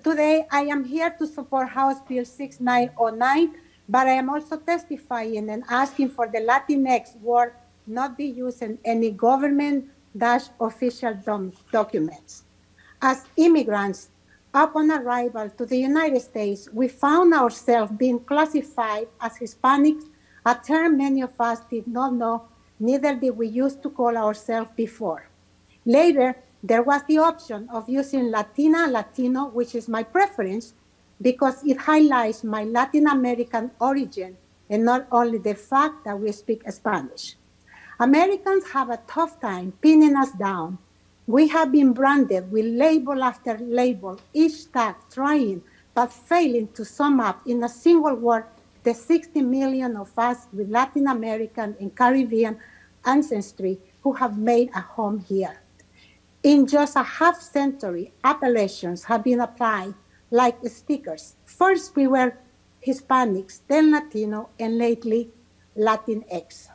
Today, I am here to support House Bill 6909, but I am also testifying and asking for the Latinx word not be used in any government-official documents. As immigrants, upon arrival to the United States, we found ourselves being classified as Hispanics, a term many of us did not know, neither did we used to call ourselves before. Later, there was the option of using Latina, Latino, which is my preference, because it highlights my Latin American origin and not only the fact that we speak Spanish. Americans have a tough time pinning us down. We have been branded with label after label, each tag trying but failing to sum up in a single word the 60 million of us with Latin American and Caribbean ancestry who have made a home here. In just a half century, appellations have been applied like stickers. First, we were Hispanics, then Latino, and lately Latinx.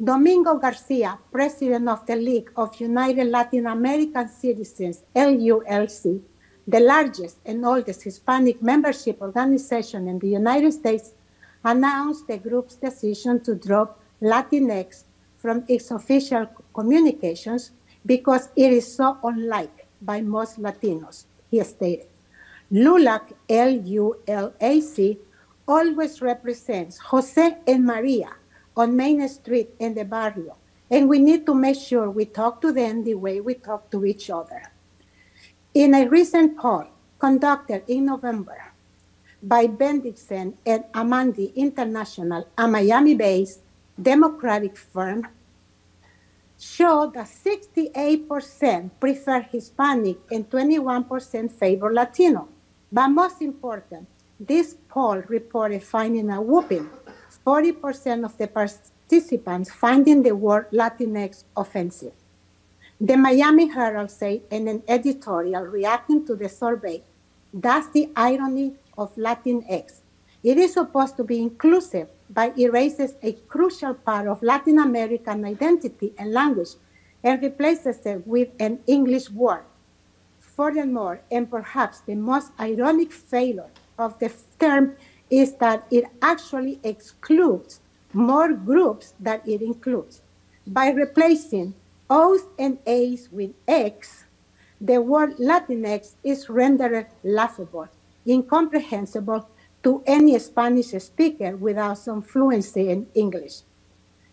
Domingo Garcia, president of the League of United Latin American Citizens, LULC, the largest and oldest Hispanic membership organization in the United States, announced the group's decision to drop Latinx from its official communications because it is so unliked by most Latinos, he stated. LULAC, L-U-L-A-C, always represents Jose and Maria on Main Street in the barrio, and we need to make sure we talk to them the way we talk to each other. In a recent poll conducted in November by Bendixen and Amandi International, a Miami-based Democratic firm, showed that 68% prefer Hispanic and 21% favor Latino. But most important, this poll reported finding a whopping 40% of the participants finding the word Latinx offensive. The Miami Herald said in an editorial reacting to the survey, that's the irony of Latinx. It is supposed to be inclusive, but erases a crucial part of Latin American identity and language and replaces it with an English word. Furthermore, and perhaps the most ironic failure of the term is that it actually excludes more groups than it includes. By replacing O's and A's with X, the word Latinx is rendered laughable, incomprehensible to any Spanish speaker without some fluency in English.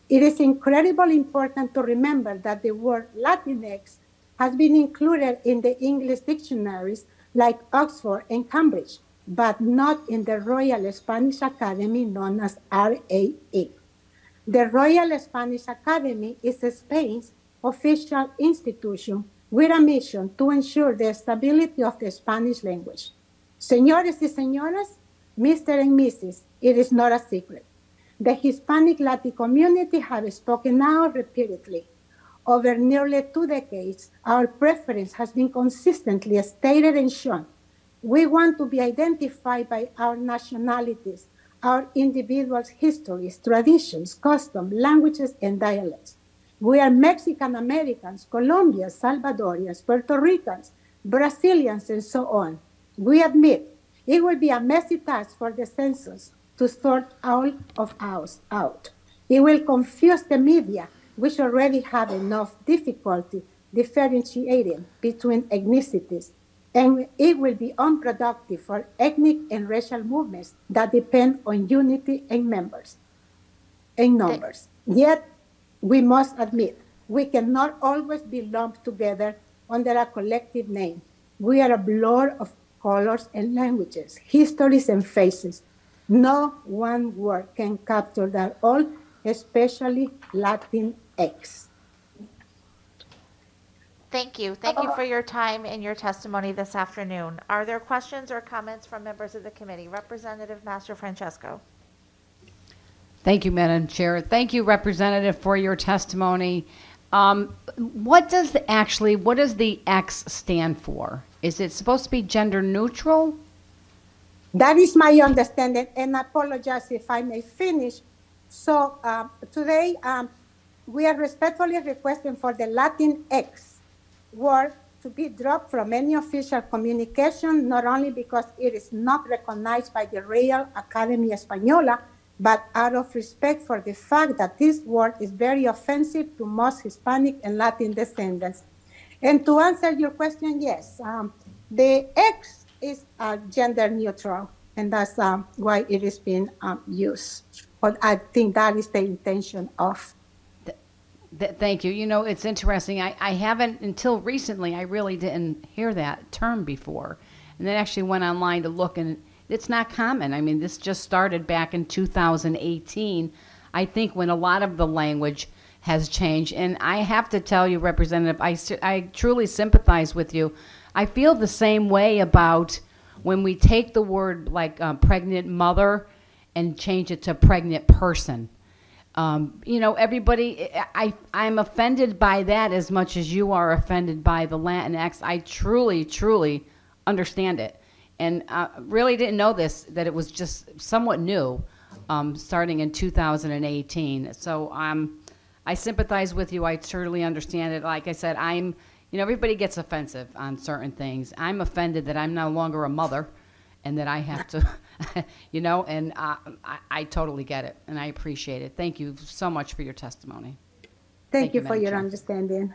It is incredibly important to remember that the word Latinx has been included in the English dictionaries like Oxford and Cambridge, but not in the Royal Spanish Academy known as RAE. The Royal Spanish Academy is Spain's official institution with a mission to ensure the stability of the Spanish language. Señores y señoras, Mr. and Mrs., it is not a secret. The Hispanic Latin community have spoken out repeatedly. Over nearly 2 decades, our preference has been consistently stated and shown. We want to be identified by our nationalities, our individuals' histories, traditions, customs, languages, and dialects. We are Mexican Americans, Colombians, Salvadorians, Puerto Ricans, Brazilians, and so on. We admit it will be a messy task for the census to sort all of us out. It will confuse the media, which already have enough difficulty differentiating between ethnicities, and it will be unproductive for ethnic and racial movements that depend on unity and numbers. Yet, we must admit, we cannot always be lumped together under a collective name. We are a blur of colors and languages, histories and faces. No one word can capture that all, especially Latinx. Thank you. Thank you for your time and your testimony this afternoon. Are there questions or comments from members of the committee? Representative Master Francesco. Thank you, Madam Chair. Thank you, Representative, for your testimony. What does the X stand for? Is it supposed to be gender neutral? That is my understanding, and I apologize if I may finish. So today, we are respectfully requesting for the Latinx word to be dropped from any official communication, not only because it is not recognized by the Real Academia Española, but out of respect for the fact that this word is very offensive to most Hispanic and Latin descendants. And to answer your question, yes, the X is gender neutral, and that's why it is being used. But I think that is the intention of. Thank you. You know, it's interesting. I haven't, until recently, I really didn't hear that term before. And then actually went online to look, and it's not common. I mean, this just started back in 2018, I think, when a lot of the language has changed. And I have to tell you, Representative, I truly sympathize with you. I feel the same way about when we take the word like pregnant mother and change it to pregnant person. You know, everybody, I'm offended by that as much as you are offended by the Latinx. I truly, truly understand it. And really didn't know this, that it was just somewhat new, starting in 2018. So I sympathize with you. I certainly understand it. Like I said, you know, everybody gets offensive on certain things. I'm offended that I'm no longer a mother and that I have to, you know, and I totally get it, and I appreciate it. Thank you so much for your testimony. Thank you for Madam your Chair. understanding.